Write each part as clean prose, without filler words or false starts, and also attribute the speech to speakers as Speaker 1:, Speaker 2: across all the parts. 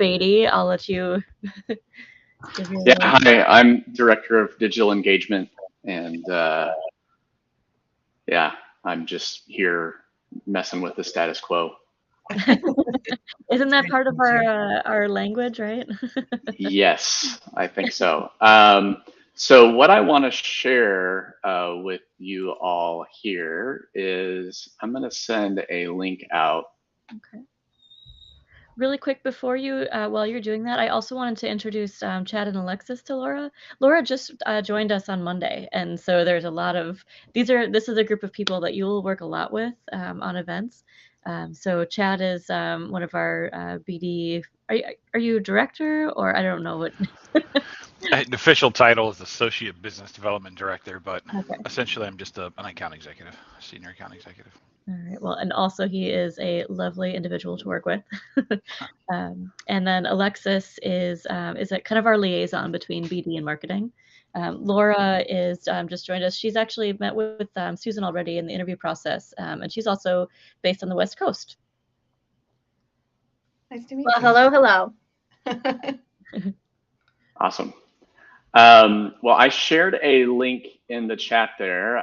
Speaker 1: Beatty. I'll let you give
Speaker 2: Yeah,
Speaker 1: your.
Speaker 2: hi, I'm Director of Digital Engagement, and yeah, I'm just here messing with the status quo.
Speaker 1: Isn't that part of our language, right?
Speaker 2: Yes, I think so. So what I want to share with you all here is I'm going to send a link out.
Speaker 1: Okay. Really quick before you, while you're doing that, I also wanted to introduce Chad and Alexis to Laura. Laura just joined us on Monday, and so there's a lot of this is a group of people that you'll work a lot with on events. So Chad is one of our BD. Are you a director or I don't know what?
Speaker 3: The official title is Associate Business Development Director, but
Speaker 1: Okay.
Speaker 3: essentially I'm just an account executive, senior account executive.
Speaker 1: All right. Well, and also he is a lovely individual to work with. And then Alexis is a kind of our liaison between BD and marketing. Laura is just joined us. She's actually met with Susan already in the interview process, and she's also based on the West Coast.
Speaker 4: Nice to meet
Speaker 5: Well,
Speaker 4: you.
Speaker 5: hello.
Speaker 2: Awesome. Well, I shared a link in the chat there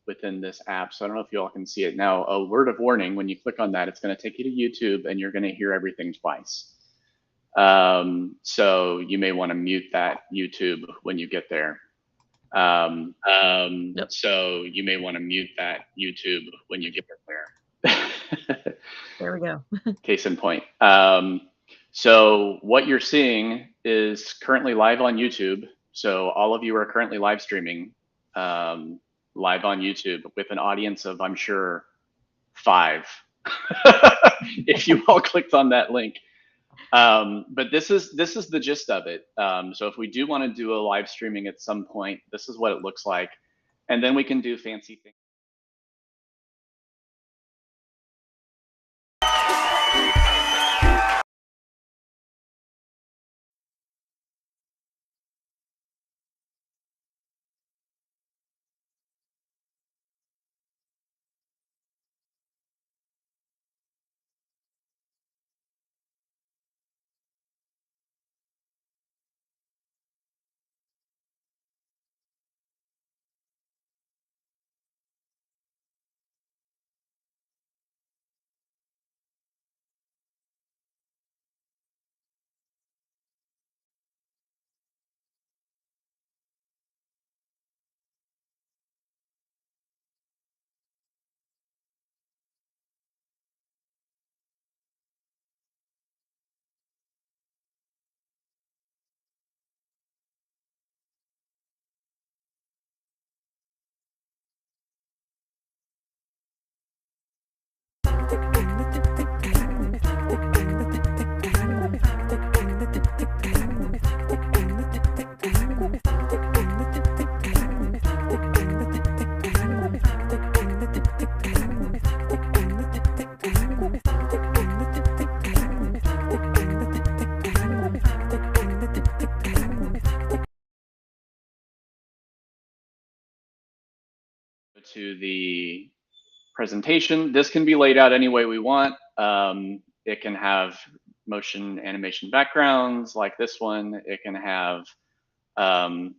Speaker 2: within this app, so I don't know if you all can see it now. A word of warning: when you click on that, it's going to take you to YouTube, and you're going to hear everything twice. So you may want to mute that YouTube when you get there. So you may want to mute that YouTube when you get there.
Speaker 1: There we go.
Speaker 2: Case in point. So what you're seeing is currently live on YouTube. So all of you are currently live streaming live on YouTube with an audience of, I'm sure, 5. If you all clicked on that link. But this is the gist of it. So if we do want to do a live streaming at some point, this is what it looks like. And then we can do fancy things. To the presentation. This can be laid out any way we want. It can have motion animation backgrounds like this one. It can have,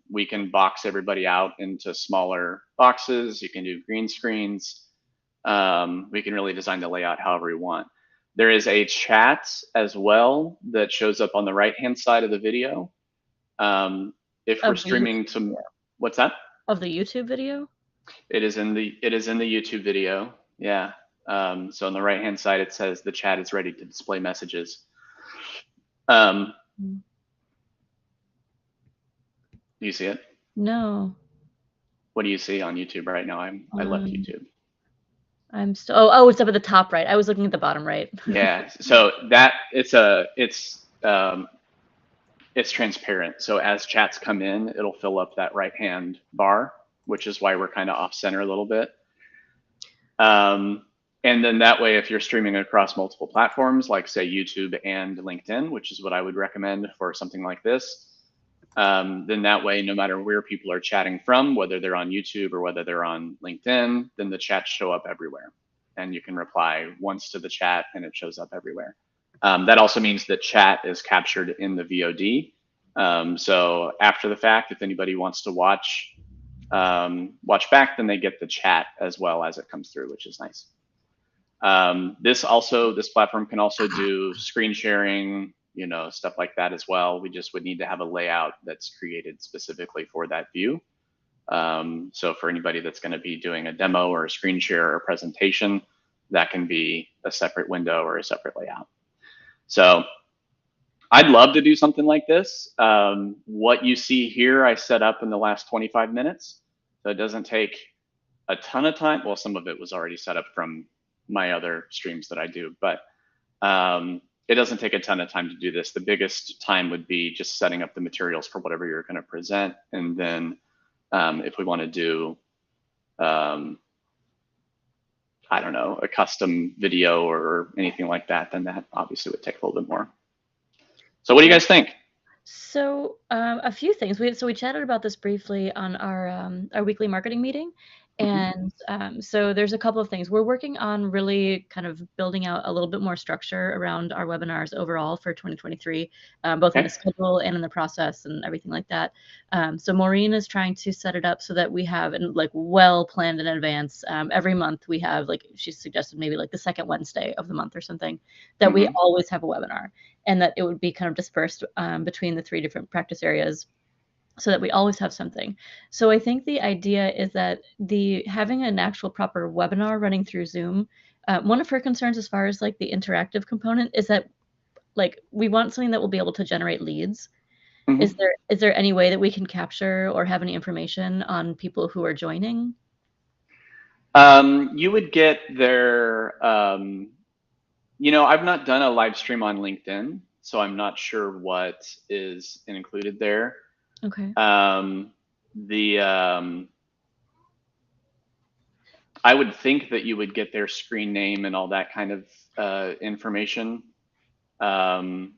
Speaker 2: we can box everybody out into smaller boxes. You can do green screens. We can really design the layout however we want. There is a chat as well that shows up on the right-hand side of the video. If we're streaming to, what's that?
Speaker 1: Of the YouTube video?
Speaker 2: It is in the YouTube video. Yeah. So on the right hand side it says the chat is ready to display messages. Do you see it?
Speaker 1: No.
Speaker 2: What do you see on YouTube right now? I left YouTube.
Speaker 1: I'm still. Oh, it's up at the top right. I was looking at the bottom right.
Speaker 2: Yeah. So that it's transparent. So as chats come in, it'll fill up that right hand bar, which is why we're kind of off center a little bit. And then that way, if you're streaming across multiple platforms, like say YouTube and LinkedIn, which is what I would recommend for something like this, then that way, no matter where people are chatting from, whether they're on YouTube or whether they're on LinkedIn, then the chats show up everywhere. And you can reply once to the chat and it shows up everywhere. That also means that chat is captured in the VOD. So after the fact, if anybody wants to watch back, then they get the chat as well as it comes through, which is nice. This platform can also do screen sharing, stuff like that as well. We just would need to have a layout that's created specifically for that view. So for anybody that's going to be doing a demo or a screen share or a presentation, that can be a separate window or a separate layout. So I'd love to do something like this. What you see here, I set up in the last 25 minutes. So it doesn't take a ton of time. Well, some of it was already set up from my other streams that I do, but it doesn't take a ton of time to do this. The biggest time would be just setting up the materials for whatever you're going to present. And then if we want to do, I don't know, a custom video or anything like that, then that obviously would take a little bit more. So what do you guys think?
Speaker 1: So a few things. We chatted about this briefly on our weekly marketing meeting, and so there's a couple of things. We're working on really kind of building out a little bit more structure around our webinars overall for 2023, both in the schedule and in the process and everything like that. So Maureen is trying to set it up so that we have like well planned in advance. Every month we have, like she suggested, maybe like the second Wednesday of the month or something, that we always have a webinar, and that it would be kind of dispersed between the 3 different practice areas so that we always have something. So I think the idea is that having an actual proper webinar running through Zoom, one of her concerns as far as like the interactive component is that like we want something that will be able to generate leads. Is there any way that we can capture or have any information on people who are joining?
Speaker 2: You would get their, I've not done a live stream on LinkedIn, so I'm not sure what is included there.
Speaker 1: Okay.
Speaker 2: I would think that you would get their screen name and all that kind of information on,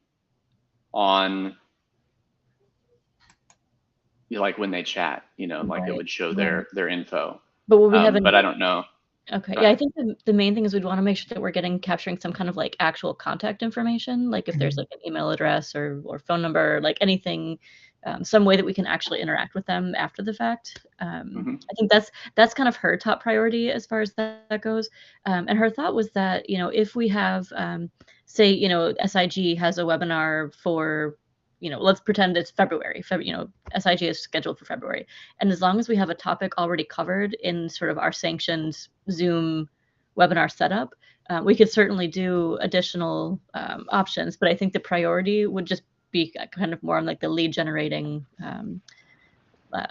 Speaker 2: like when they chat, like it would show their info.
Speaker 1: But will we have
Speaker 2: but I don't know.
Speaker 1: Okay. Yeah, I think the main thing is we'd want to make sure that we're capturing some kind of like actual contact information, like if there's like an email address or phone number, like anything, some way that we can actually interact with them after the fact. I think that's kind of her top priority as far as that goes. And her thought was that, if we have, say, SIG has a webinar for, let's pretend it's February. SIG is scheduled for February. And as long as we have a topic already covered in sort of our sanctioned Zoom webinar setup, we could certainly do additional options. But I think the priority would just be kind of more on like the lead generating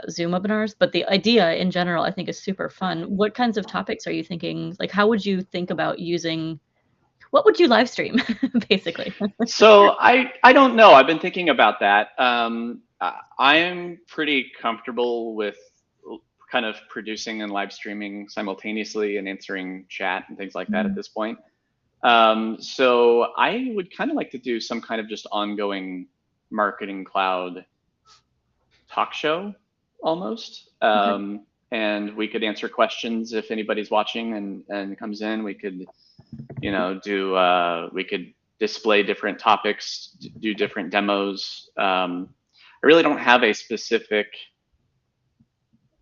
Speaker 1: Zoom webinars. But the idea in general, I think, is super fun. What kinds of topics are you thinking? Like, how would you think about using? What would you live stream, basically?
Speaker 2: So I don't know. I've been thinking about that. I'm pretty comfortable with kind of producing and live streaming simultaneously and answering chat and things like that at this point. So I would kind of like to do some kind of just ongoing marketing cloud talk show almost. And we could answer questions if anybody's watching and comes in. We could, we could display different topics, do different demos. I really don't have a specific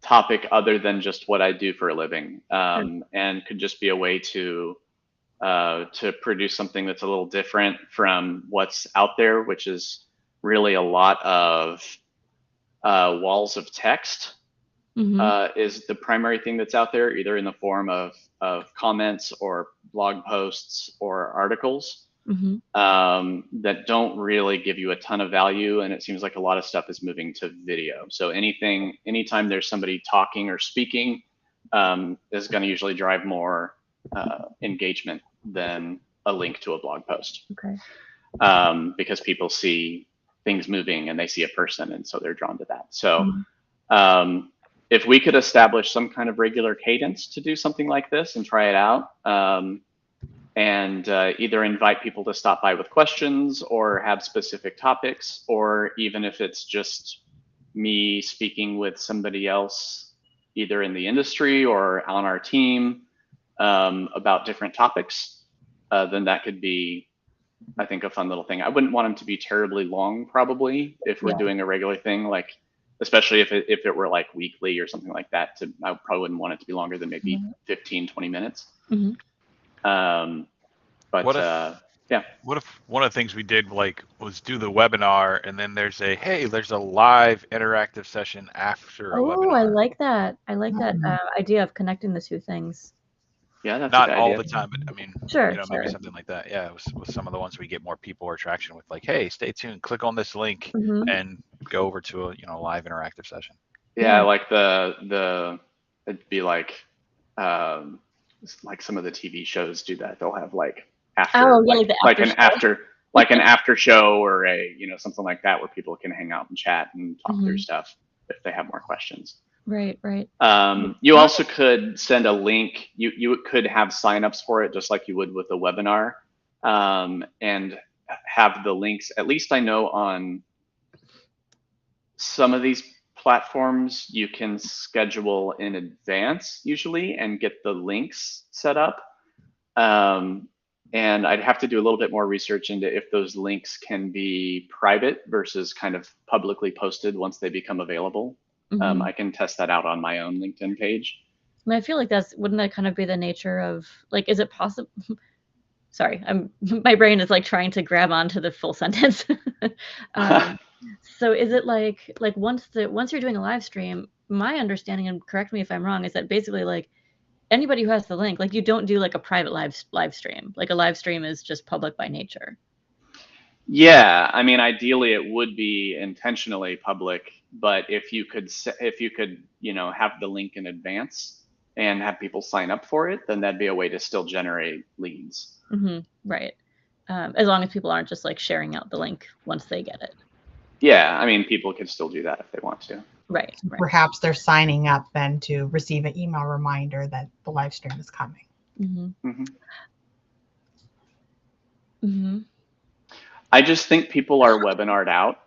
Speaker 2: topic other than just what I do for a living, and could just be a way to produce something that's a little different from what's out there, which is really a lot of walls of text. Is the primary thing that's out there, either in the form of comments or blog posts or articles that don't really give you a ton of value. And it seems like a lot of stuff is moving to video. So anytime there's somebody talking or speaking is going to usually drive more engagement than a link to a blog post. Because people see things moving and they see a person, and so they're drawn to that. So if we could establish some kind of regular cadence to do something like this and try it out, and either invite people to stop by with questions or have specific topics, or even if it's just me speaking with somebody else, either in the industry or on our team, about different topics, then that could be I think, a fun little thing. I wouldn't want them to be terribly long, probably, if we're
Speaker 1: Yeah.
Speaker 2: doing a regular thing, like, especially if it were like weekly or something like that. I probably wouldn't want it to be longer than maybe 15, 20 minutes.
Speaker 1: Mm-hmm.
Speaker 2: But
Speaker 3: What if
Speaker 2: yeah.
Speaker 3: what if one of the things we did was do the webinar and then there's a live interactive session after a
Speaker 1: Oh, I
Speaker 3: webinar?
Speaker 1: like that. I like that idea of connecting the two things.
Speaker 2: Yeah, that's a
Speaker 3: Not
Speaker 2: good
Speaker 3: all
Speaker 2: idea.
Speaker 3: the time, but I mean,
Speaker 1: Sure,
Speaker 3: maybe
Speaker 1: sure.
Speaker 3: something like that. Yeah, with some of the ones we get more people or traction with, like, hey, stay tuned, click on this link
Speaker 1: Mm-hmm.
Speaker 3: and go over to a live interactive session.
Speaker 2: Yeah,
Speaker 1: Yeah.
Speaker 2: like it'd be like some of the TV shows do that. They'll have like
Speaker 1: Oh,
Speaker 2: after
Speaker 1: yeah, like the
Speaker 2: like
Speaker 1: after
Speaker 2: an
Speaker 1: show.
Speaker 2: after show, or something like that, where people can hang out and chat and talk through
Speaker 1: Mm-hmm.
Speaker 2: stuff if they have more questions.
Speaker 1: Right, right.
Speaker 2: You also could send a link. You could have signups for it, just like you would with a webinar, and have the links. At least I know on some of these platforms, you can schedule in advance usually and get the links set up. And I'd have to do a little bit more research into if those links can be private versus kind of publicly posted once they become available.
Speaker 1: Mm-hmm.
Speaker 2: I can test that out on my own LinkedIn page.
Speaker 1: I mean, I feel like wouldn't that kind of be the nature of, like, is it possible? Sorry, my brain is like trying to grab onto the full sentence. So is it like once you're doing a live stream, my understanding, and correct me if I'm wrong, is that basically like anybody who has the link, like you don't do like a private live stream. Like a live stream is just public by nature.
Speaker 2: Yeah, I mean, ideally it would be intentionally public, but if you could have the link in advance and have people sign up for it, then that'd be a way to still generate leads.
Speaker 1: Mm-hmm. Right. As long as people aren't just like sharing out the link once they get it.
Speaker 2: Yeah, I mean, people can still do that if they want to.
Speaker 1: Right.
Speaker 5: Perhaps they're signing up then to receive an email reminder that the live stream is coming.
Speaker 1: Mm-hmm.
Speaker 2: Mm-hmm.
Speaker 1: Mm-hmm.
Speaker 2: I just think people are webinared out.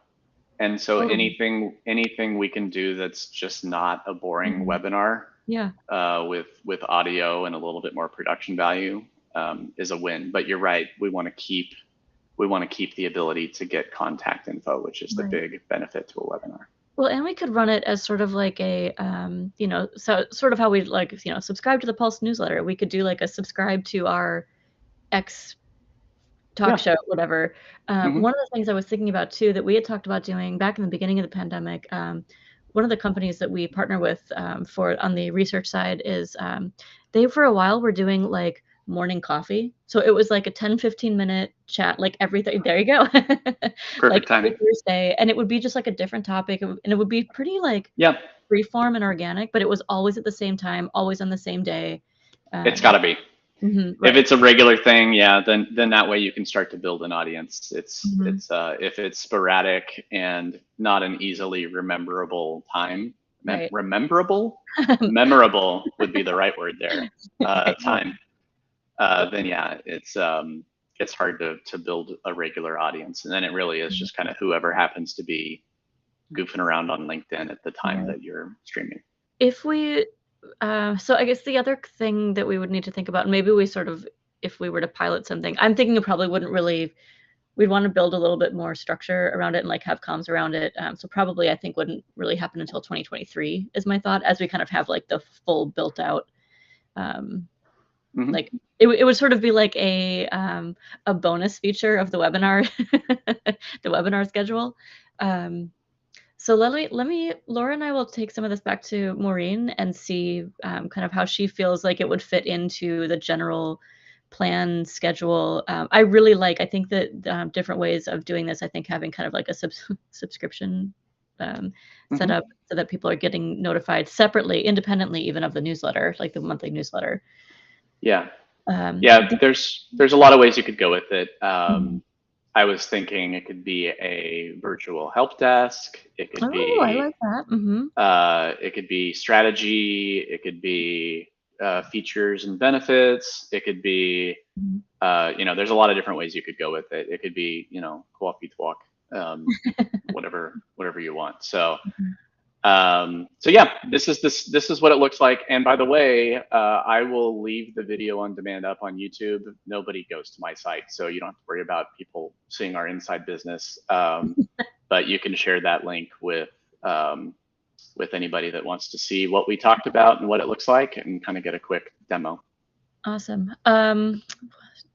Speaker 2: And so
Speaker 1: Oh.
Speaker 2: anything we can do that's just not a boring webinar,
Speaker 1: Yeah.
Speaker 2: With audio and a little bit more production value, is a win. But you're right, we want to keep the ability to get contact info, which is the big benefit to a webinar.
Speaker 1: Well, and we could run it as sort of like a, so sort of how we like, subscribe to the Pulse newsletter. We could do like a subscribe to our X talk show, whatever. One of the things I was thinking about too, that we had talked about doing back in the beginning of the pandemic, one of the companies that we partner with on the research side is they for a while were doing like morning coffee. So it was like a 10-15 minute chat, like everything. There you go. Like
Speaker 2: Perfect timing.
Speaker 1: every Thursday, and it would be just like a different topic, and it would be pretty like freeform and organic, but it was always at the same time, always on the same day.
Speaker 2: It's got to be.
Speaker 1: Mm-hmm,
Speaker 2: If it's a regular thing, then that way you can start to build an audience. It's if it's sporadic and not an easily rememberable time, memorable would be the right word there. Time. Then it's hard to build a regular audience, and then it really is just kind of whoever happens to be goofing around on LinkedIn at the time that you're streaming.
Speaker 1: If we so I guess the other thing that we would need to think about, and maybe we sort of, if we were to pilot something, I'm thinking it probably wouldn't really, we'd want to build a little bit more structure around it and like have comms around it. So probably I think wouldn't really happen until 2023 is my thought, as we kind of have like the full built out, like it would sort of be like a bonus feature of the webinar, the webinar schedule. So let me, Laura and I will take some of this back to Maureen and see kind of how she feels like it would fit into the general plan schedule. I think that different ways of doing this, I think having kind of like a subscription set up so that people are getting notified separately, independently even of the newsletter, like the monthly newsletter.
Speaker 2: Yeah. There's a lot of ways you could go with it. I was thinking it could be a virtual help desk. It could be.
Speaker 1: I like that.
Speaker 2: It could be strategy. It could be features and benefits. It could be, there's a lot of different ways you could go with it. It could be, coffee talk, whatever you want. So So yeah, this is what it looks like. And by the way, I will leave the video on demand up on YouTube. Nobody goes to my site, so you don't have to worry about people seeing our inside business. But you can share that link with anybody that wants to see what we talked about and what it looks like, and kind of get a quick demo.
Speaker 1: Awesome.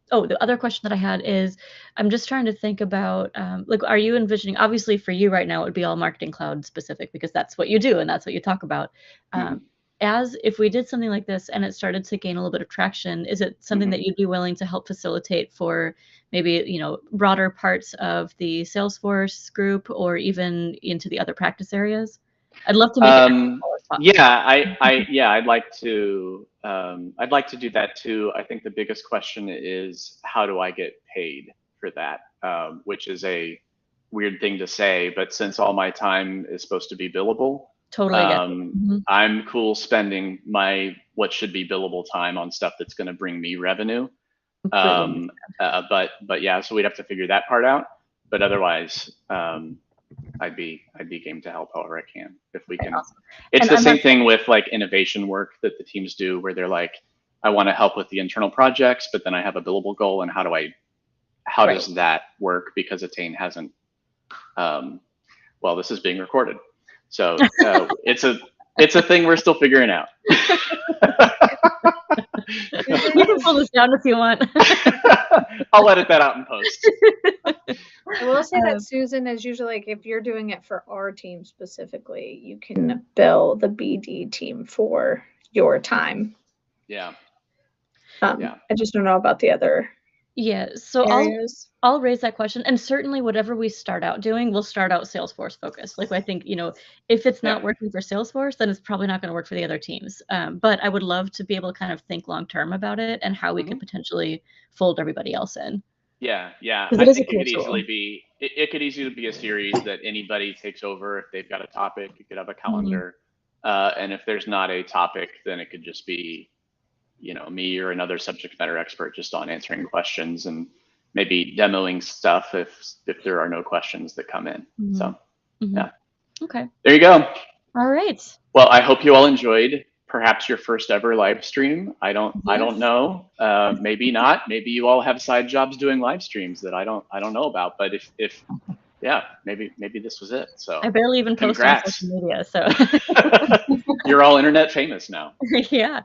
Speaker 1: Oh, the other question that I had is, I'm just trying to think about, like, are you envisioning, obviously for you right now, it would be all Marketing Cloud specific because that's what you do and that's what you talk about. As if we did something like this and it started to gain a little bit of traction, is it something that you'd be willing to help facilitate for maybe, you know, broader parts of the Salesforce group or even into the other practice areas? I'd love to make it accessible as possible.
Speaker 2: Yeah, I'd like to do that too. I think the biggest question is, how do I get paid for that? Which is a weird thing to say, but since all my time is supposed to be billable,
Speaker 1: Totally get it.
Speaker 2: I'm cool spending what should be billable time on stuff that's going to bring me revenue. But yeah, so we'd have to figure that part out. But otherwise, I'd be game to help however I can if we can. Awesome. It's the same thing with like innovation work that the teams do, where they're like, I want to help with the internal projects, but then I have a billable goal, and how does that work? Because Attain hasn't. Well, this is being recorded, so it's a thing we're still figuring out.
Speaker 1: You can pull this down if you want.
Speaker 2: I'll edit that out in post.
Speaker 4: I will say that Susan is usually like, if you're doing it for our team specifically, you can bill the BD team for your time.
Speaker 2: Yeah.
Speaker 4: I just don't know about the other.
Speaker 1: Yeah, so
Speaker 4: areas.
Speaker 1: I'll raise that question, and certainly whatever we start out doing, we'll start out Salesforce focused. Like, I think, you know, if it's not working for Salesforce, then it's probably not going to work for the other teams. But I would love to be able to kind of think long term about it and how we could potentially fold everybody else in.
Speaker 2: Yeah. I think it could easily be a series that anybody takes over if they've got a topic. You could have a calendar, and if there's not a topic, then it could just be, you know, me or another subject matter expert just on answering questions and maybe demoing stuff if there are no questions that come in. So yeah.
Speaker 1: Okay.
Speaker 2: There you go.
Speaker 1: All right.
Speaker 2: Well, I hope you all enjoyed perhaps your first ever live stream. I don't know. Maybe not. Maybe you all have side jobs doing live streams that I don't know about. But if maybe this was it. So
Speaker 1: I barely even post on social media, so
Speaker 2: you're all internet famous now.
Speaker 1: Yeah.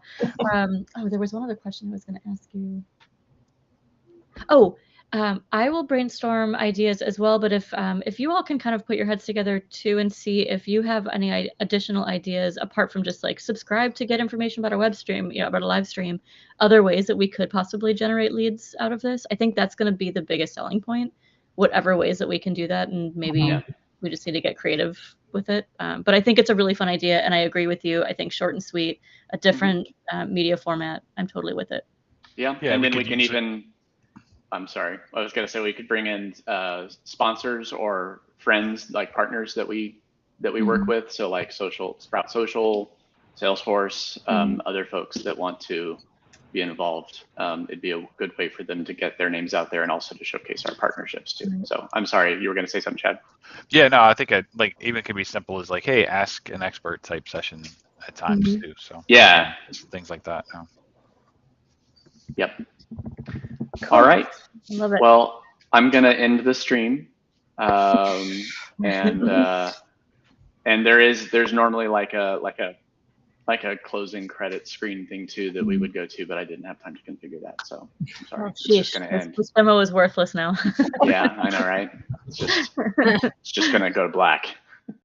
Speaker 1: Oh, there was one other question I was going to ask you. Oh, I will brainstorm ideas as well, but if you all can kind of put your heads together too and see if you have any additional ideas apart from just like subscribe to get information about our web stream, you know, about a live stream, other ways that we could possibly generate leads out of this, I think that's going to be the biggest selling point, whatever ways that we can do that. And maybe we just need to get creative with it. But I think it's a really fun idea, and I agree with you. I think short and sweet, a different media format. I'm totally with it.
Speaker 2: Yeah, and then we can even... I'm sorry. I was going to say we could bring in sponsors or friends, like partners that we work with. So like Sprout Social, Salesforce, other folks that want to be involved. It'd be a good way for them to get their names out there and also to showcase our partnerships too. So I'm sorry, you were going to say something, Chad?
Speaker 3: Yeah, no, I think like even it could be simple as like, hey, ask an expert type session at times too. So
Speaker 2: yeah,
Speaker 3: things like that. No.
Speaker 2: Yep. Cool. All right.
Speaker 1: Love it.
Speaker 2: Well, I'm gonna end the stream, and there's normally like a closing credit screen thing too that we would go to, but I didn't have time to configure that, so I'm sorry. It's just gonna end.
Speaker 1: This demo is worthless now.
Speaker 2: Yeah, I know, right? It's just gonna go to black.